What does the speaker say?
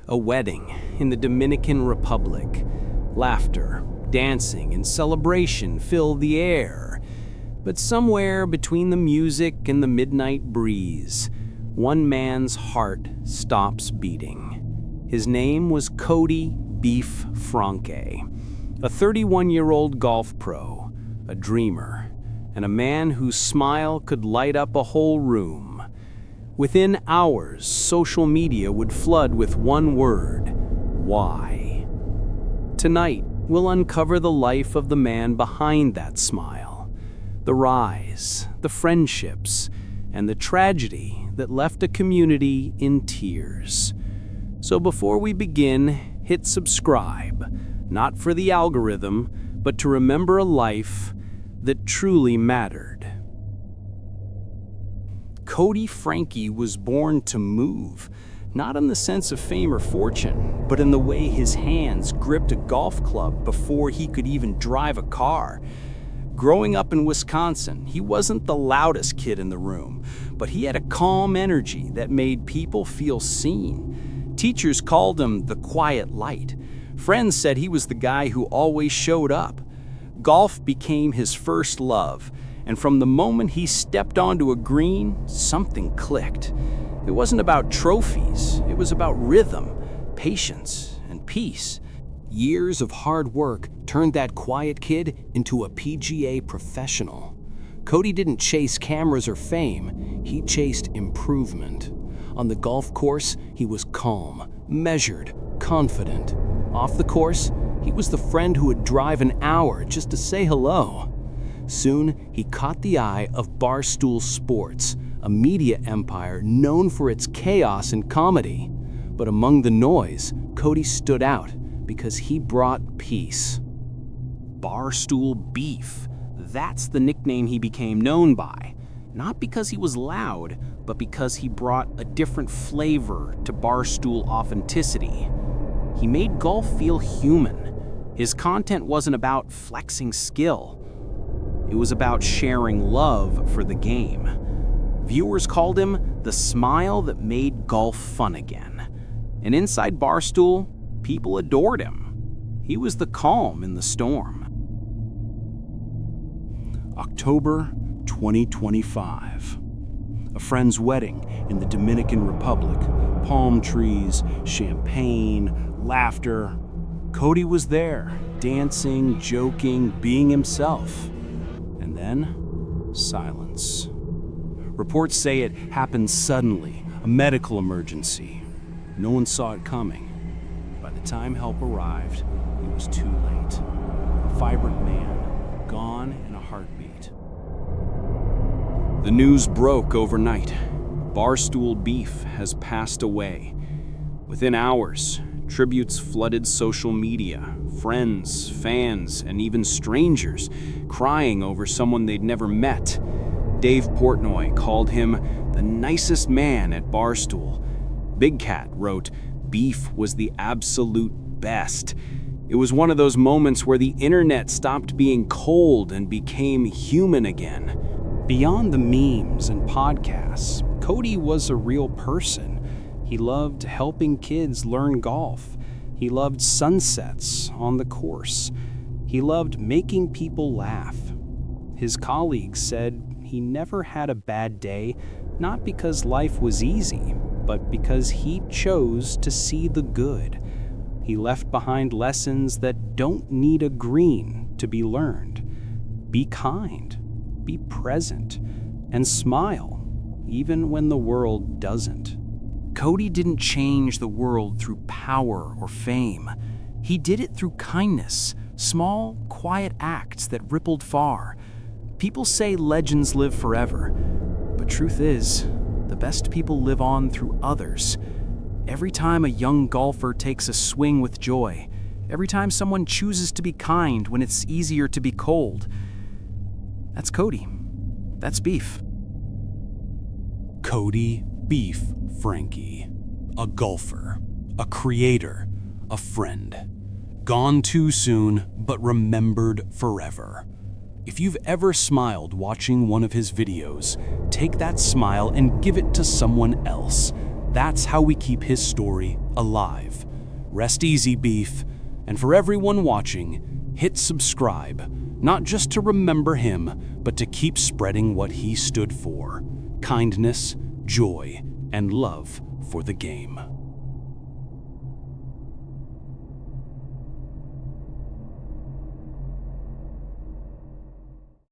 A wedding in the Dominican Republic. Laughter, dancing, and celebration fill the air. But somewhere between the music and the midnight breeze, one man's heart stops beating. His name was Cody "Beef" Franke, a 31-year-old golf pro, a dreamer, and a man whose smile could light up a whole room. Within hours, social media would flood with one word: why? Tonight, we'll uncover the life of the man behind that smile, the rise, the friendships, and the tragedy that left a community in tears. So before we begin, hit subscribe, not for the algorithm, but to remember a life that truly mattered. Cody Franke was born to move, not in the sense of fame or fortune, but in the way his hands gripped a golf club before he could even drive a car. Growing up in Wisconsin, he wasn't the loudest kid in the room, but he had a calm energy that made people feel seen. Teachers called him the quiet light. Friends said he was the guy who always showed up. Golf became his first love, and from the moment he stepped onto a green, something clicked. It wasn't about trophies, it was about rhythm, patience, and peace. Years of hard work turned that quiet kid into a PGA professional. Cody didn't chase cameras or fame, he chased improvement. On the golf course, he was calm, measured, confident. Off the course, he was the friend who would drive an hour just to say hello. Soon, he caught the eye of Barstool Sports, a media empire known for its chaos and comedy. But among the noise, Cody stood out because he brought peace. Barstool Beef, that's the nickname he became known by. Not because he was loud, but because he brought a different flavor to Barstool authenticity. He made golf feel human. His content wasn't about flexing skill. It was about sharing love for the game. Viewers called him the smile that made golf fun again. And inside Barstool, people adored him. He was the calm in the storm. October 2025. A friend's wedding in the Dominican Republic. Palm trees, champagne, laughter. Cody was there, dancing, joking, being himself. And then, silence. Reports say it happened suddenly, a medical emergency. No one saw it coming. By the time help arrived, it was too late. A vibrant man, gone in a heartbeat. The news broke overnight. Barstool Beef has passed away. Within hours, tributes flooded social media. Friends, fans, and even strangers crying over someone they'd never met. Dave Portnoy called him the nicest man at Barstool. Big Cat wrote, "Beef was the absolute best." It was one of those moments where the internet stopped being cold and became human again. Beyond the memes and podcasts, Cody was a real person. He loved helping kids learn golf. He loved sunsets on the course. He loved making people laugh. His colleagues said he never had a bad day, not because life was easy, but because he chose to see the good. He left behind lessons that don't need a green to be learned. Be kind, be present, and smile, even when the world doesn't. Cody didn't change the world through power or fame. He did it through kindness, small, quiet acts that rippled far. People say legends live forever, but truth is, the best people live on through others. Every time a young golfer takes a swing with joy, every time someone chooses to be kind when it's easier to be cold, that's Cody. That's Beef. Cody "Beef" Franke, a golfer, a creator, a friend. Gone too soon, but remembered forever. If you've ever smiled watching one of his videos, take that smile and give it to someone else. That's how we keep his story alive. Rest easy, Beef. And for everyone watching, hit subscribe, not just to remember him, but to keep spreading what he stood for: kindness, joy, and love for the game.